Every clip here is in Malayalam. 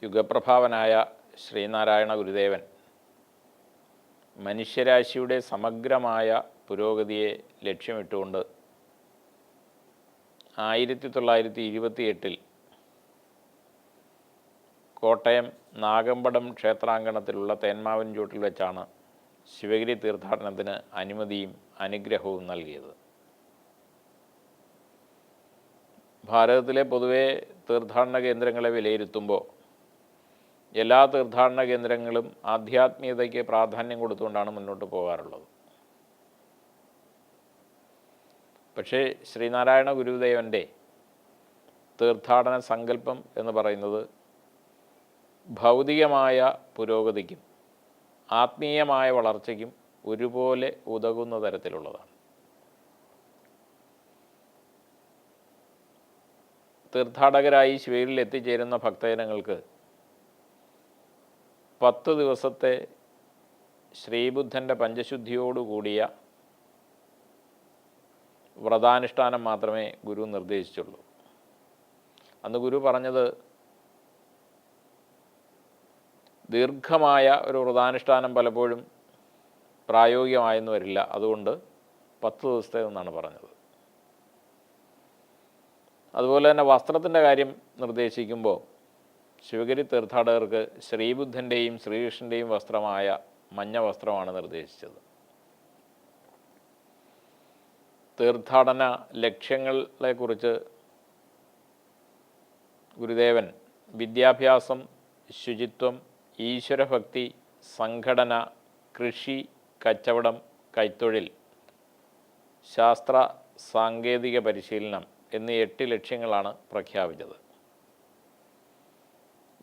യുഗപ്രഭാവനായ ശ്രീനാരായണ ഗുരുദേവൻ മനുഷ്യരാശിയുടെ സമഗ്രമായ പുരോഗതിയെ ലക്ഷ്യമിട്ടുകൊണ്ട് 1928 കോട്ടയം നാഗമ്പടം ക്ഷേത്രാങ്കണത്തിലുള്ള തേന്മാവിൻ ചൂട്ടിൽ വെച്ചാണ് ശിവഗിരി തീർത്ഥാടനത്തിന് അനുമതിയും അനുഗ്രഹവും നൽകിയത്. ഭാരതത്തിലെ പൊതുവെ തീർത്ഥാടന കേന്ദ്രങ്ങളെ വിലയിരുത്തുമ്പോൾ എല്ലാ തീർത്ഥാടന കേന്ദ്രങ്ങളും ആധ്യാത്മികതയ്ക്ക് പ്രാധാന്യം കൊടുത്തുകൊണ്ടാണ് മുന്നോട്ട് പോകാറുള്ളത്. പക്ഷേ ശ്രീനാരായണ ഗുരുദേവൻ്റെ തീർത്ഥാടന സങ്കല്പം എന്ന് പറയുന്നത് ഭൗതികമായ പുരോഗതിക്കും ആത്മീയമായ വളർച്ചയ്ക്കും ഒരുപോലെ ഉതകുന്ന തരത്തിലുള്ളതാണ്. തീർത്ഥാടകരായി ശിവഗിരിയിൽ എത്തിച്ചേരുന്ന ഭക്തജനങ്ങൾക്ക് 10 ദിവസത്തെ ശ്രീബുദ്ധൻ്റെ പഞ്ചശുദ്ധിയോടുകൂടിയ വ്രതാനുഷ്ഠാനം മാത്രമേ ഗുരു നിർദ്ദേശിച്ചുള്ളൂ. അന്ന് ഗുരു പറഞ്ഞത് ദീർഘമായ ഒരു വ്രതാനുഷ്ഠാനം പലപ്പോഴും പ്രായോഗികമായെന്ന് വരില്ല, അതുകൊണ്ട് 10 ദിവസത്തെ എന്നാണ് പറഞ്ഞത്. അതുപോലെ തന്നെ വസ്ത്രത്തിൻ്റെ കാര്യം നിർദ്ദേശിക്കുമ്പോൾ ശിവഗിരി തീർത്ഥാടകർക്ക് ശ്രീബുദ്ധൻ്റെയും ശ്രീകൃഷ്ണൻ്റെയും വസ്ത്രമായ മഞ്ഞ വസ്ത്രമാണ് നിർദ്ദേശിച്ചത്. തീർത്ഥാടന ലക്ഷ്യങ്ങളെക്കുറിച്ച് ഗുരുദേവൻ വിദ്യാഭ്യാസം, ശുചിത്വം, ഈശ്വരഭക്തി, സംഘടന, കൃഷി, കച്ചവടം, കൈത്തൊഴിൽ, ശാസ്ത്ര സാങ്കേതിക പരിശീലനം എന്നീ 8 ലക്ഷ്യങ്ങളാണ് പ്രഖ്യാപിച്ചത്.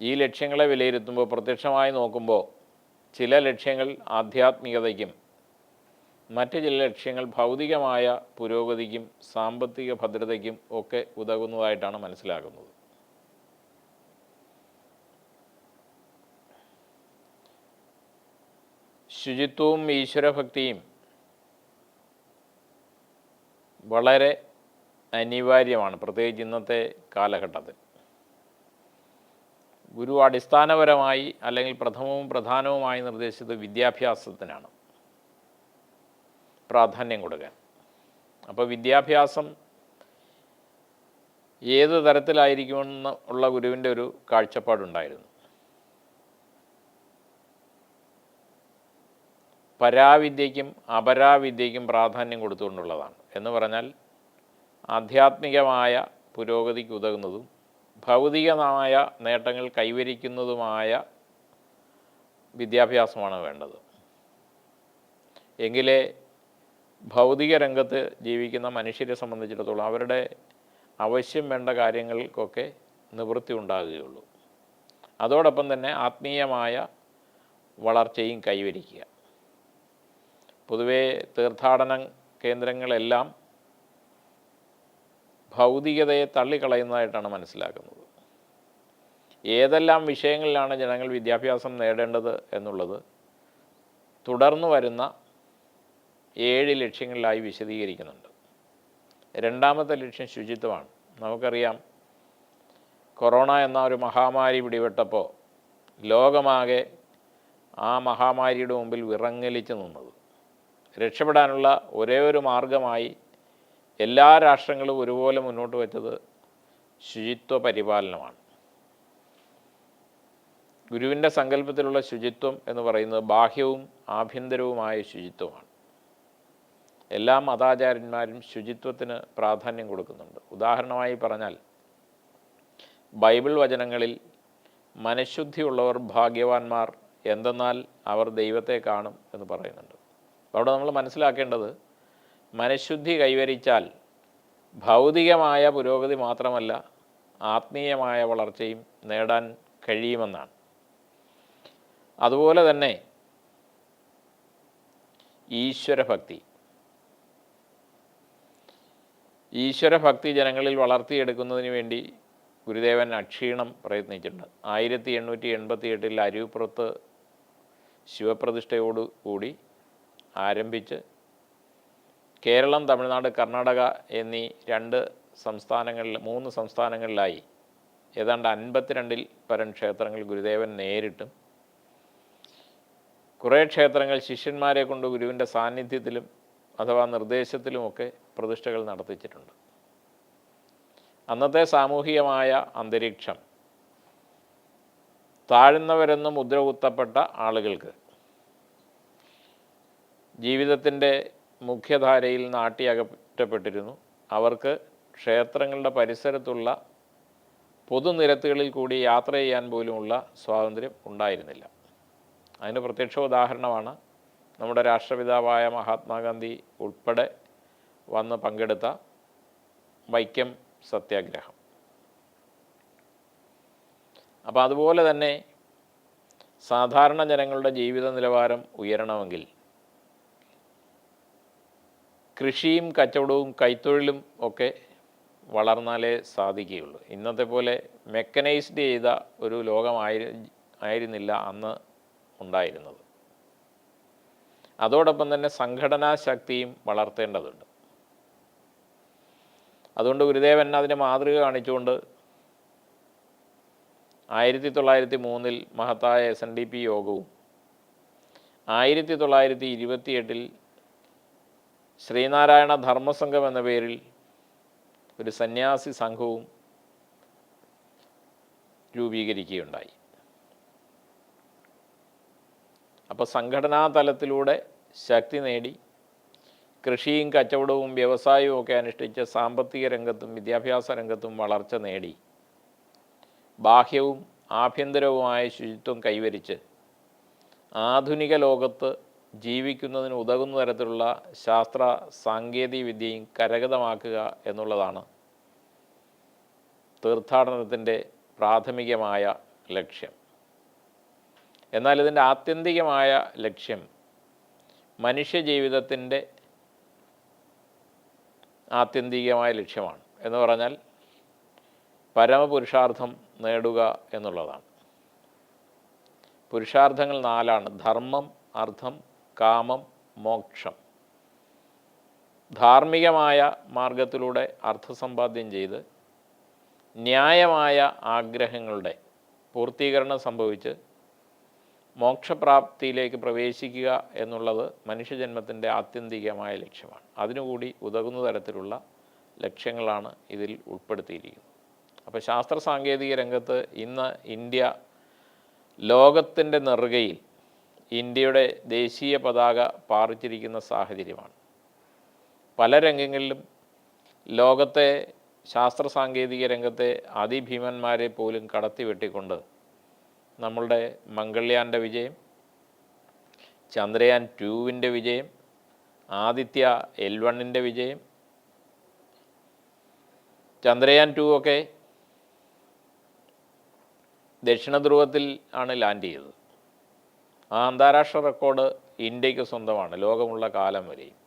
ഈ ലക്ഷ്യങ്ങളെ വിലയിരുത്തുമ്പോൾ പ്രത്യക്ഷമായി നോക്കുമ്പോൾ ചില ലക്ഷ്യങ്ങൾ ആധ്യാത്മികതയ്ക്കും മറ്റ് ചില ലക്ഷ്യങ്ങൾ ഭൗതികമായ പുരോഗതിക്കും സാമ്പത്തിക ഭദ്രതയ്ക്കും ഒക്കെ ഉതകുന്നതായിട്ടാണ് മനസ്സിലാക്കുന്നത്. ശുചിത്വവും ഈശ്വരഭക്തിയും വളരെ അനിവാര്യമാണ്, പ്രത്യേകിച്ച് ഇന്നത്തെ കാലഘട്ടത്തിൽ. ഗുരു അടിസ്ഥാനപരമായി അല്ലെങ്കിൽ പ്രഥമവും പ്രധാനവുമായി നിർദ്ദേശിച്ചത് വിദ്യാഭ്യാസത്തിനാണ് പ്രാധാന്യം കൊടുക്കാൻ. അപ്പോൾ വിദ്യാഭ്യാസം ഏത് തരത്തിലായിരിക്കുമെന്ന് ഉള്ള ഗുരുവിൻ്റെ ഒരു കാഴ്ചപ്പാടുണ്ടായിരുന്നു. പരാവിദ്യയ്ക്കും അപരാവിദ്യയ്ക്കും പ്രാധാന്യം കൊടുത്തുകൊണ്ടുള്ളതാണ്. എന്ന് പറഞ്ഞാൽ ആധ്യാത്മികമായ പുരോഗതിക്ക് ഉതകുന്നതും ഭൗതികമായ നേട്ടങ്ങൾ കൈവരിക്കുന്നതുമായ വിദ്യാഭ്യാസമാണ് വേണ്ടത്. എങ്കിലേ ഭൗതിക രംഗത്ത് ജീവിക്കുന്ന മനുഷ്യരെ സംബന്ധിച്ചിടത്തോളം അവരുടെ ആവശ്യം വേണ്ട കാര്യങ്ങൾക്കൊക്കെ നിവൃത്തി ഉണ്ടാകുകയുള്ളൂ. അതോടൊപ്പം തന്നെ ആത്മീയമായ വളർച്ചയും കൈവരിക്കുക. പൊതുവേ തീർത്ഥാടന കേന്ദ്രങ്ങളെല്ലാം ഭൗതികതയെ തള്ളിക്കളയുന്നതായിട്ടാണ് മനസ്സിലാക്കുന്നത്. ഏതെല്ലാം വിഷയങ്ങളിലാണ് ജനങ്ങൾ വിദ്യാഭ്യാസം നേടേണ്ടത് എന്നുള്ളത് തുടർന്നു വരുന്ന 7 ലക്ഷ്യങ്ങളിലായി വിശദീകരിക്കുന്നുണ്ട്. രണ്ടാമത്തെ ലക്ഷ്യം ശുചിത്വമാണ്. നമുക്കറിയാം, കൊറോണ എന്ന ഒരു മഹാമാരി പിടിപെട്ടപ്പോൾ ലോകമാകെ ആ മഹാമാരിയുടെ മുമ്പിൽ വിറങ്ങലിച്ച് നിന്നത്. രക്ഷപ്പെടാനുള്ള ഒരേ ഒരു മാർഗമായി എല്ലാ രാഷ്ട്രങ്ങളും ഒരുപോലെ മുന്നോട്ട് വെച്ചത് ശുചിത്വ പരിപാലനമാണ്. ഗുരുവിൻ്റെ സങ്കല്പത്തിലുള്ള ശുചിത്വം എന്ന് പറയുന്നത് ബാഹ്യവും ആഭ്യന്തരവുമായ ശുചിത്വമാണ്. എല്ലാ മതാചാര്യന്മാരും ശുചിത്വത്തിന് പ്രാധാന്യം കൊടുക്കുന്നുണ്ട്. ഉദാഹരണമായി പറഞ്ഞാൽ ബൈബിൾ വചനങ്ങളിൽ മനഃശുദ്ധിയുള്ളവർ ഭാഗ്യവാന്മാർ, എന്തെന്നാൽ അവർ ദൈവത്തെ കാണും എന്ന് പറയുന്നുണ്ട്. അവിടെ നമ്മൾ മനസ്സിലാക്കേണ്ടത് മനഃശുദ്ധി കൈവരിച്ചാൽ ഭൗതികമായ പുരോഗതി മാത്രമല്ല ആത്മീയമായ വളർച്ചയും നേടാൻ കഴിയുമെന്നാണ്. അതുപോലെ തന്നെ ഈശ്വരഭക്തി ജനങ്ങളിൽ വളർത്തിയെടുക്കുന്നതിന് വേണ്ടി ഗുരുദേവൻ അക്ഷീണം പ്രയത്നിച്ചിട്ടുണ്ട്. 1888 അരുവിപ്പുറത്ത് ശിവപ്രതിഷ്ഠയോടുകൂടി ആരംഭിച്ച് കേരളം, തമിഴ്നാട്, കർണാടക എന്നീ 3 സംസ്ഥാനങ്ങളിലായി ഏതാണ്ട് 52-ൽ പരം ക്ഷേത്രങ്ങൾ ഗുരുദേവൻ നേരിട്ടും കുറേ ക്ഷേത്രങ്ങൾ ശിഷ്യന്മാരെ കൊണ്ട് ഗുരുവിൻ്റെ സാന്നിധ്യത്തിലും അഥവാ നിർദ്ദേശത്തിലുമൊക്കെ പ്രതിഷ്ഠകൾ നടത്തിച്ചിട്ടുണ്ട്. അന്നത്തെ സാമൂഹികമായ അന്തരീക്ഷം താഴ്ന്നവരെന്ന് മുദ്ര കുത്തപ്പെട്ട ആളുകൾക്ക് ജീവിതത്തിൻ്റെ മുഖ്യധാരയിൽ നാട്ടിയകറ്റപ്പെട്ടിരുന്നു. അവർക്ക് ക്ഷേത്രങ്ങളുടെ പരിസരത്തുള്ള പൊതുനിരത്തുകളിൽ കൂടി യാത്ര ചെയ്യാൻ പോലുമുള്ള സ്വാതന്ത്ര്യം ഉണ്ടായിരുന്നില്ല. അതിന് പ്രത്യക്ഷ ഉദാഹരണമാണ് നമ്മുടെ രാഷ്ട്രപിതാവായ മഹാത്മാഗാന്ധി ഉൾപ്പെടെ വന്ന് പങ്കെടുത്ത വൈക്കം സത്യാഗ്രഹം. അപ്പോൾ അതുപോലെ തന്നെ സാധാരണ ജനങ്ങളുടെ ജീവിത നിലവാരം ഉയരണമെങ്കിൽ കൃഷിയും കച്ചവടവും കൈത്തൊഴിലും ഒക്കെ വളർന്നാലേ സാധിക്കുകയുള്ളൂ. ഇന്നത്തെ പോലെ മെക്കനൈസ്ഡ് ചെയ്ത ഒരു ലോകമായിരുന്നില്ല അന്ന് ഉണ്ടായിരുന്നത്. അതോടൊപ്പം തന്നെ സംഘടനാ ശക്തിയും വളർത്തേണ്ടതുണ്ട്. അതുകൊണ്ട് ഗുരുദേവൻ അതിന് മാതൃക കാണിച്ചുകൊണ്ട് 1903 മഹത്തായ SNDP യോഗവും 1928 ശ്രീനാരായണ ധർമ്മസംഘം എന്ന പേരിൽ ഒരു സന്യാസി സംഘവും രൂപീകരിക്കുകയുണ്ടായി. അപ്പോൾ സംഘടനാ തലത്തിലൂടെ ശക്തി നേടി കൃഷിയും കച്ചവടവും വ്യവസായവും ഒക്കെ അനുഷ്ഠിച്ച് സാമ്പത്തിക രംഗത്തും വിദ്യാഭ്യാസ രംഗത്തും വളർച്ച നേടി ബാഹ്യവും ആഭ്യന്തരവുമായ ശുചിത്വം കൈവരിച്ച് ആധുനിക ലോകത്ത് ജീവിക്കുന്നതിന് ഉതകുന്ന തരത്തിലുള്ള ശാസ്ത്ര സാങ്കേതിക വിദ്യയും കരഗതമാക്കുക എന്നുള്ളതാണ് തീർത്ഥാടനത്തിൻ്റെ പ്രാഥമികമായ ലക്ഷ്യം. എന്നാൽ ഇതിൻ്റെ ആത്യന്തികമായ ലക്ഷ്യം മനുഷ്യജീവിതത്തിൻ്റെ ആത്യന്തികമായ ലക്ഷ്യമാണ്. എന്ന് പറഞ്ഞാൽ പരമപുരുഷാർത്ഥം നേടുക എന്നുള്ളതാണ്. പുരുഷാർത്ഥങ്ങൾ 4: ധർമ്മം, അർത്ഥം, കാമം, മോക്ഷം. ധാർമ്മികമായ മാർഗത്തിലൂടെ അർത്ഥസമ്പാദ്യം ചെയ്ത് ന്യായമായ ആഗ്രഹങ്ങളുടെ പൂർത്തീകരണം സംഭവിച്ച് മോക്ഷപ്രാപ്തിയിലേക്ക് പ്രവേശിക്കുക എന്നുള്ളത് മനുഷ്യജന്മത്തിൻ്റെ ആത്യന്തികമായ ലക്ഷ്യമാണ്. അതിനുകൂടി ഉതകുന്ന തരത്തിലുള്ള ലക്ഷ്യങ്ങളാണ് ഇതിൽ ഉൾപ്പെടുത്തിയിരിക്കുന്നത്. അപ്പോൾ ശാസ്ത്ര സാങ്കേതിക രംഗത്ത് ഇന്ന് ഇന്ത്യ ലോകത്തിൻ്റെ നെറുകയിൽ ഇന്ത്യയുടെ ദേശീയ പതാക പാറിച്ചിരിക്കുന്ന സാഹചര്യമാണ്. പല രംഗങ്ങളിലും ലോകത്തെ ശാസ്ത്ര സാങ്കേതിക രംഗത്തെ അതിഭീമന്മാരെ പോലും കടത്തിവെട്ടിക്കൊണ്ട് നമ്മളുടെ മംഗൾയാൻ്റെ വിജയം, ചന്ദ്രയാൻ 2-ൻ്റെ വിജയം, ആദിത്യ L1-ൻ്റെ വിജയം, ചന്ദ്രയാൻ 2 ഒക്കെ ദക്ഷിണ ധ്രുവത്തിൽ ആണ് ലാൻഡ് ചെയ്തത്. ആ അന്താരാഷ്ട്ര റെക്കോർഡ് ഇന്ത്യക്ക് സ്വന്തമാണ് ലോകമുള്ള കാലം വരെയും.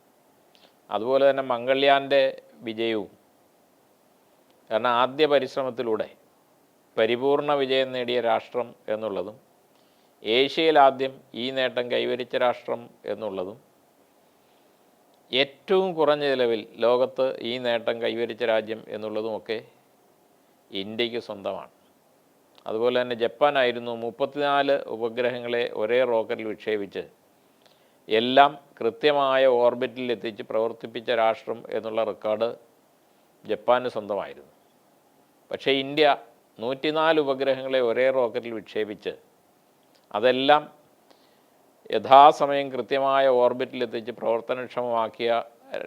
അതുപോലെ തന്നെ മംഗൾയാൻ്റെ വിജയവും, കാരണം ആദ്യ പരിശ്രമത്തിലൂടെ പരിപൂർണ വിജയം നേടിയ രാഷ്ട്രം എന്നുള്ളതും ഏഷ്യയിൽ ആദ്യം ഈ നേട്ടം കൈവരിച്ച രാഷ്ട്രം എന്നുള്ളതും ഏറ്റവും കുറഞ്ഞ ചിലവിൽ ലോകത്ത് ഈ നേട്ടം കൈവരിച്ച രാജ്യം എന്നുള്ളതുമൊക്കെ ഇന്ത്യക്ക് സ്വന്തമാണ്. അതുപോലെ തന്നെ ജപ്പാനായിരുന്നു 34 ഉപഗ്രഹങ്ങളെ ഒരേ റോക്കറ്റിൽ വിക്ഷേപിച്ച് എല്ലാം കൃത്യമായ ഓർബിറ്റിൽ എത്തിച്ച് പ്രവർത്തിപ്പിച്ച രാഷ്ട്രം എന്നുള്ള റെക്കോർഡ് ജപ്പാന് സ്വന്തമായിരുന്നു. പക്ഷേ ഇന്ത്യ 104 ഉപഗ്രഹങ്ങളെ ഒരേ റോക്കറ്റിൽ വിക്ഷേപിച്ച് അതെല്ലാം യഥാസമയം കൃത്യമായ ഓർബിറ്റിലെത്തിച്ച് പ്രവർത്തനക്ഷമമാക്കിയ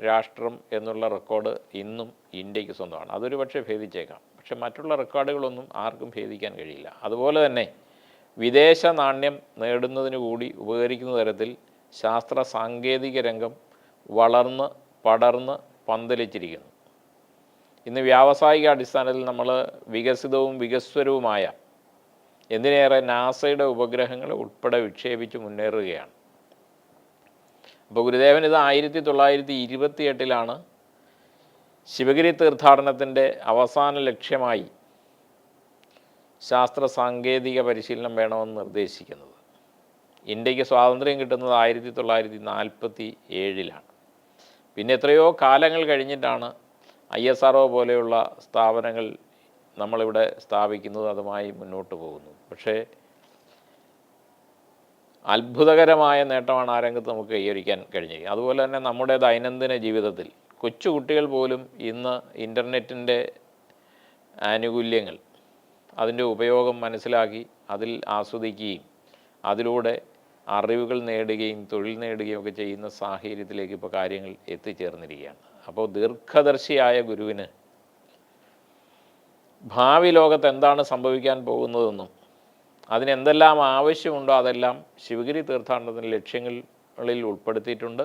രാഷ്ട്രം എന്നുള്ള റെക്കോർഡ് ഇന്നും ഇന്ത്യക്ക് സ്വന്തമാണ്. അതൊരു പക്ഷേ ഭേദിച്ചേക്കാം, പക്ഷെ മറ്റുള്ള റെക്കോർഡുകളൊന്നും ആർക്കും ഭേദിക്കാൻ കഴിയില്ല. അതുപോലെ തന്നെ വിദേശ നാണ്യം നേടുന്നതിന് കൂടി ഉപകരിക്കുന്ന തരത്തിൽ ശാസ്ത്ര സാങ്കേതിക രംഗം വളർന്ന് പടർന്ന് പന്തലിച്ചിരിക്കുന്നു. ഇന്ന് വ്യാവസായിക അടിസ്ഥാനത്തിൽ നമ്മൾ വികസിതവും വികസ്വരവുമായ എന്തിനേറെ നാസയുടെ ഉപഗ്രഹങ്ങൾ ഉൾപ്പെടെ വിക്ഷേപിച്ച് മുന്നേറുകയാണ്. അപ്പോൾ ഗുരുദേവൻ ഇത് 1928 ശിവഗിരി തീർത്ഥാടനത്തിൻ്റെ അവസാന ലക്ഷ്യമായി ശാസ്ത്ര സാങ്കേതിക പരിശീലനം വേണമെന്ന് നിർദ്ദേശിക്കുന്നത്. ഇന്ത്യക്ക് സ്വാതന്ത്ര്യം കിട്ടുന്നത് 1947. പിന്നെ എത്രയോ കാലങ്ങൾ കഴിഞ്ഞിട്ടാണ് ISRO പോലെയുള്ള സ്ഥാപനങ്ങൾ നമ്മളിവിടെ സ്ഥാപിക്കുന്നത്, അതുമായി മുന്നോട്ട് പോകുന്നു. പക്ഷേ അത്ഭുതകരമായ നേട്ടമാണ് ആ രംഗത്ത് നമുക്ക് കൈവരിക്കാൻ കഴിഞ്ഞിരിക്കുന്നത്. അതുപോലെ തന്നെ നമ്മുടെ ദൈനംദിന ജീവിതത്തിൽ കൊച്ചുകുട്ടികൾ പോലും ഇന്ന് ഇൻ്റർനെറ്റിൻ്റെ ആനുകൂല്യങ്ങൾ, അതിൻ്റെ ഉപയോഗം മനസ്സിലാക്കി അതിൽ ആസ്വദിക്കുകയും അതിലൂടെ അറിവുകൾ നേടുകയും തൊഴിൽ നേടുകയും ഒക്കെ ചെയ്യുന്ന സാഹചര്യത്തിലേക്ക് ഇപ്പോൾ കാര്യങ്ങൾ എത്തിച്ചേർന്നിരിക്കുകയാണ്. അപ്പോൾ ദീർഘദർശിയായ ഗുരുവിന് ഭാവി ലോകത്ത് എന്താണ് സംഭവിക്കാൻ പോകുന്നതെന്നും അതിനെന്തെല്ലാം ആവശ്യമുണ്ടോ അതെല്ലാം ശിവഗിരി തീർത്ഥാടനത്തിൻ്റെ ലക്ഷ്യങ്ങളിൽ ഉൾപ്പെടുത്തിയിട്ടുണ്ട്.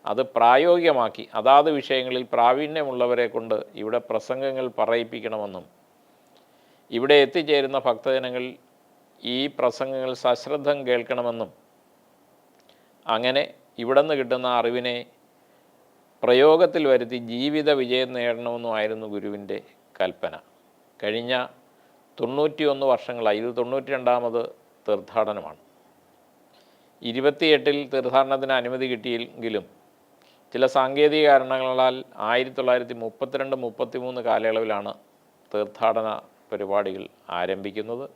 അത് പ്രായോഗികമാക്കി അതാത് വിഷയങ്ങളിൽ പ്രാവീണ്യമുള്ളവരെ കൊണ്ട് ഇവിടെ പ്രസംഗങ്ങൾ പറയിപ്പിക്കണമെന്നും ഇവിടെ എത്തിച്ചേരുന്ന ഭക്തജനങ്ങൾ ഈ പ്രസംഗങ്ങൾ സശ്രദ്ധം കേൾക്കണമെന്നും അങ്ങനെ ഇവിടെ നിന്ന് കിട്ടുന്ന അറിവിനെ പ്രയോഗത്തിൽ വരുത്തി ജീവിത വിജയം നേടണമെന്നുമായിരുന്നു ഗുരുവിൻ്റെ കൽപ്പന. കഴിഞ്ഞ 91 വർഷങ്ങളായി, ഇത് 92ാമത് തീർത്ഥാടനമാണ്. 28-ൽ തീർത്ഥാടനത്തിന് അനുമതി കിട്ടിയെങ്കിലും ചില സാങ്കേതിക കാരണങ്ങളാൽ 1932-33 കാലയളവിലാണ് തീർത്ഥാടന പരിപാടികൾ ആരംഭിക്കുന്നത്.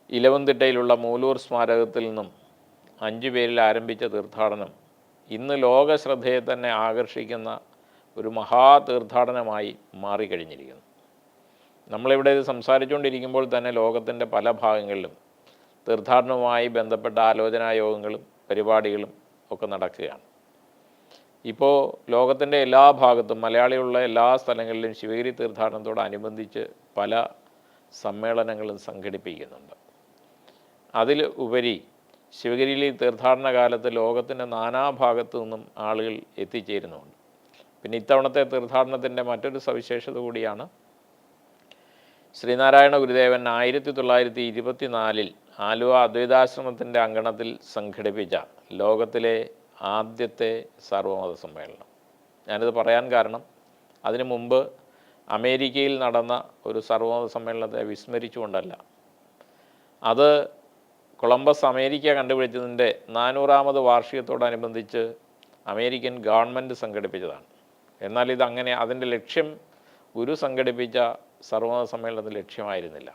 ഇലവന്തിട്ടയിലുള്ള മൂലൂർ സ്മാരകത്തിൽ നിന്നും 5 പേരിൽ ആരംഭിച്ച തീർത്ഥാടനം ഇന്ന് ലോക ശ്രദ്ധയെ തന്നെ ആകർഷിക്കുന്ന ഒരു മഹാ തീർത്ഥാടനമായി മാറിക്കഴിഞ്ഞിരിക്കുന്നു. നമ്മളിവിടെ ഇത് സംസാരിച്ചുകൊണ്ടിരിക്കുമ്പോൾ തന്നെ ലോകത്തിൻ്റെ പല ഭാഗങ്ങളിലും തീർത്ഥാടനവുമായി ബന്ധപ്പെട്ട ആലോചനാ യോഗങ്ങളും പരിപാടികളും ഒക്കെ നടക്കുകയാണ്. ഇപ്പോൾ ലോകത്തിൻ്റെ എല്ലാ ഭാഗത്തും മലയാളികളുള്ള എല്ലാ സ്ഥലങ്ങളിലും ശിവഗിരി തീർത്ഥാടനത്തോടനുബന്ധിച്ച് പല സമ്മേളനങ്ങളും സംഘടിപ്പിക്കുന്നുണ്ട്. അതിൽ ഉപരി ശിവഗിരിയിൽ തീർത്ഥാടന കാലത്ത് ലോകത്തിൻ്റെ നാനാഭാഗത്തു നിന്നും ആളുകൾ എത്തിച്ചേരുന്നുണ്ട്. പിന്നെ ഇത്തവണത്തെ തീർത്ഥാടനത്തിൻ്റെ മറ്റൊരു സവിശേഷത കൂടിയാണ്, ശ്രീനാരായണ ഗുരുദേവൻ 1924-ൽ ആലുവ അദ്വൈതാശ്രമത്തിൻ്റെ അങ്കണത്തിൽ സംഘടിപ്പിച്ച ലോകത്തിലെ ആദ്യത്തെ സർവമത സമ്മേളനം. ഞാനിത് പറയാൻ കാരണം, അതിനു മുമ്പ് അമേരിക്കയിൽ നടന്ന ഒരു സർവമത സമ്മേളനത്തെ വിസ്മരിച്ചുകൊണ്ടല്ല, അത് കൊളംബസ് അമേരിക്ക കണ്ടുപിടിച്ചതിൻ്റെ 400ാമത് വാർഷികത്തോടനുബന്ധിച്ച് അമേരിക്കൻ ഗവൺമെൻറ് സംഘടിപ്പിച്ചതാണ്. എന്നാൽ ഇതങ്ങനെ അതിൻ്റെ ലക്ഷ്യം ഗുരു സംഘടിപ്പിച്ച സർവമത സമ്മേളനത്തിൽ ലക്ഷ്യമായിരുന്നില്ല.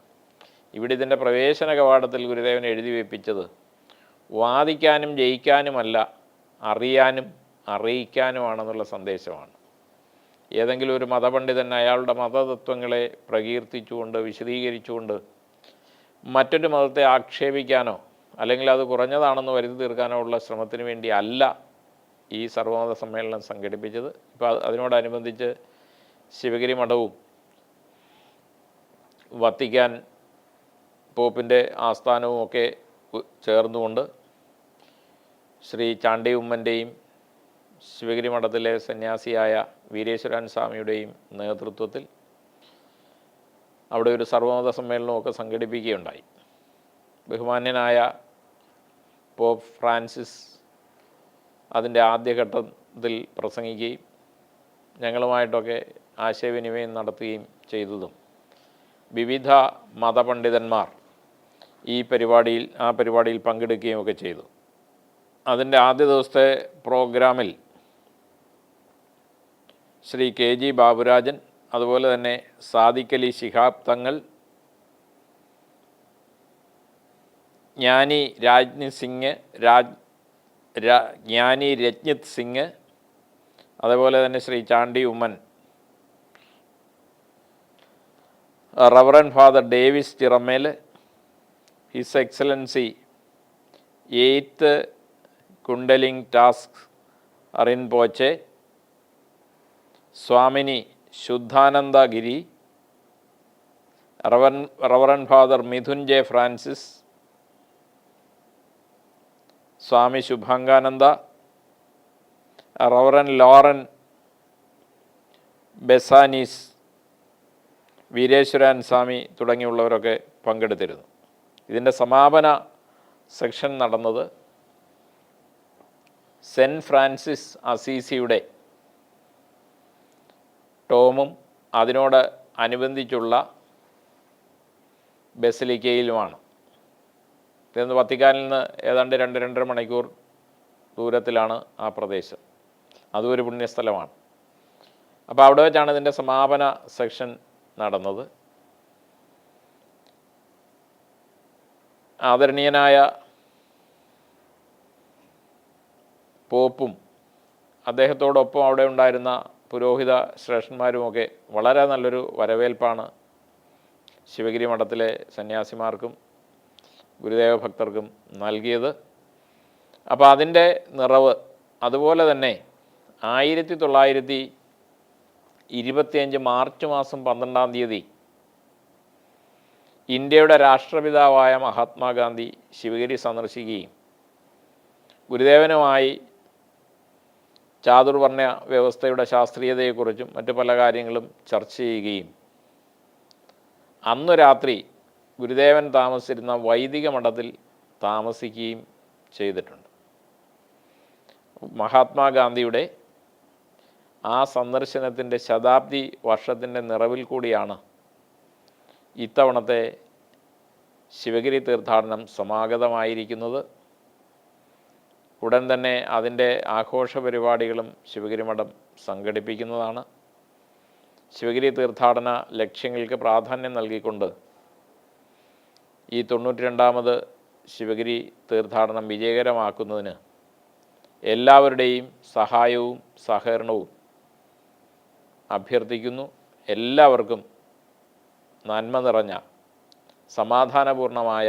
ഇവിടെ ഇതിൻ്റെ പ്രവേശന കവാടത്തിൽ ഗുരുദേവൻ എഴുതി വെപ്പിച്ചത് വാദിക്കാനും ജയിക്കാനുമല്ല, അറിയാനും അറിയിക്കാനുമാണെന്നുള്ള സന്ദേശമാണ്. ഏതെങ്കിലും ഒരു മതപണ്ഡിതൻ അയാളുടെ മതതത്വങ്ങളെ പ്രകീർത്തിച്ചുകൊണ്ട് വിശദീകരിച്ചുകൊണ്ട് മറ്റൊരു മതത്തെ ആക്ഷേപിക്കാനോ അല്ലെങ്കിൽ അത് കുറഞ്ഞതാണെന്ന് വരുത്തി തീർക്കാനോ ഉള്ള ശ്രമത്തിന് വേണ്ടി അല്ല ഈ സർവമത സമ്മേളനം സംഘടിപ്പിച്ചത്. ഇപ്പോൾ അതിനോടനുബന്ധിച്ച് ശിവഗിരി മഠവും വത്തിക്കാൻ പോപ്പിൻ്റെ ആസ്ഥാനവും ഒക്കെ ചേർന്നുകൊണ്ട് ശ്രീ ചാണ്ടി ഉമ്മൻ്റെയും ശിവഗിരി മഠത്തിലെ സന്യാസിയായ വീരേശ്വരൻ സ്വാമിയുടെയും നേതൃത്വത്തിൽ അവിടെ ഒരു സർവമത സമ്മേളനമൊക്കെ സംഘടിപ്പിക്കുകയുണ്ടായി. ബഹുമാന്യനായ പോപ്പ് ഫ്രാൻസിസ് അതിൻ്റെ ആദ്യഘട്ടത്തിൽ പ്രസംഗിക്കുകയും ഞങ്ങളുമായിട്ടൊക്കെ ആശയവിനിമയം നടത്തുകയും ചെയ്തതും വിവിധ മതപണ്ഡിതന്മാർ ആ പരിപാടിയിൽ പങ്കെടുക്കുകയും ഒക്കെ ചെയ്തു. അതിൻ്റെ ആദ്യ ദിവസത്തെ പ്രോഗ്രാമിൽ ശ്രീ KG ബാബുരാജൻ, അതുപോലെ തന്നെ സാദിഖ് അലി ശിഹാബ് തങ്ങൾ, ജ്ഞാനി രജ്ഞിത് സിംഗ്, അതുപോലെ തന്നെ Shri Chandy Oommen, reverend father Davis Chiramel, his excellency 8th Kundeling Tatsak Rinpoche, Swamini Shuddhanandagiri, reverend father Mithun J Francis, Swami Shubhangananda, reverend Laurent Basanese, Veereswaran Swami തുടങ്ങിയുള്ളവരൊക്കെ പങ്കെടുത്തിരുന്നു. ഇതിൻ്റെ സമാപന സെക്ഷൻ നടന്നത് സെൻറ്റ് ഫ്രാൻസിസ് അസീസിയുടെ ടോമും അതിനോട് അനുബന്ധിച്ചുള്ള ബസിലിക്കയിലുമാണ്. ഇതെന്ന് വത്തിക്കാനിൽ നിന്ന് ഏതാണ്ട് 2-2.5 മണിക്കൂർ ദൂരത്തിലാണ് ആ പ്രദേശം. അതും ഒരു പുണ്യസ്ഥലമാണ്. അപ്പോൾ അവിടെ വെച്ചാണ് ഇതിൻ്റെ സമാപന സെക്ഷൻ നടന്നത്. ആദരണീയനായ പോപ്പും അദ്ദേഹത്തോടൊപ്പം അവിടെ ഉണ്ടായിരുന്ന പുരോഹിത ശ്രേഷ്ഠന്മാരുമൊക്കെ വളരെ നല്ലൊരു വരവേൽപ്പാണ് ശിവഗിരി മഠത്തിലെ സന്യാസിമാർക്കും ഗുരുദേവ ഭക്തർക്കും നൽകിയത്. അപ്പോൾ അതിൻ്റെ നിറവ് അതുപോലെ തന്നെ 1925 മാർച്ച് മാസം 12-ാം തീയതി ഇന്ത്യയുടെ രാഷ്ട്രപിതാവായ മഹാത്മാഗാന്ധി ശിവഗിരി സന്ദർശിക്കുകയും ഗുരുദേവനുമായി ചാതുർവർണ്ണ വ്യവസ്ഥയുടെ ശാസ്ത്രീയതയെക്കുറിച്ചും മറ്റു പല കാര്യങ്ങളും ചർച്ച ചെയ്യുകയും അന്നു രാത്രി ഗുരുദേവൻ താമസിച്ചിരുന്ന വൈദിക മഠത്തിൽ താമസിക്കുകയും ചെയ്തിട്ടുണ്ട്. മഹാത്മാഗാന്ധിയുടെ ആ സന്ദർശനത്തിൻ്റെ ശതാബ്ദി വർഷത്തിൻ്റെ നിറവിൽ കൂടിയാണ് ഇത്തവണത്തെ ശിവഗിരി തീർത്ഥാടനം സമാഗതമായിരിക്കുന്നത്. ഉടൻ തന്നെ അതിൻ്റെ ആഘോഷ പരിപാടികളും ശിവഗിരി മഠം സംഘടിപ്പിക്കുന്നതാണ്. ശിവഗിരി തീർത്ഥാടന ലക്ഷ്യങ്ങൾക്ക് പ്രാധാന്യം നൽകിക്കൊണ്ട് ഈ 92ാമത് ശിവഗിരി തീർത്ഥാടനം വിജയകരമാക്കുന്നതിന് എല്ലാവരുടെയും സഹായവും സഹകരണവും അഭ്യർത്ഥിക്കുന്നു. എല്ലാവർക്കും നന്മ നിറഞ്ഞ സമാധാനപൂർണമായ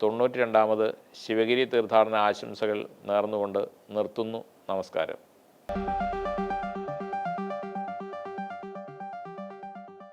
92ാമത് ശിവഗിരി തീർത്ഥാടന ആശംസകൾ നേർന്നുകൊണ്ട് നിർത്തുന്നു. നമസ്കാരം.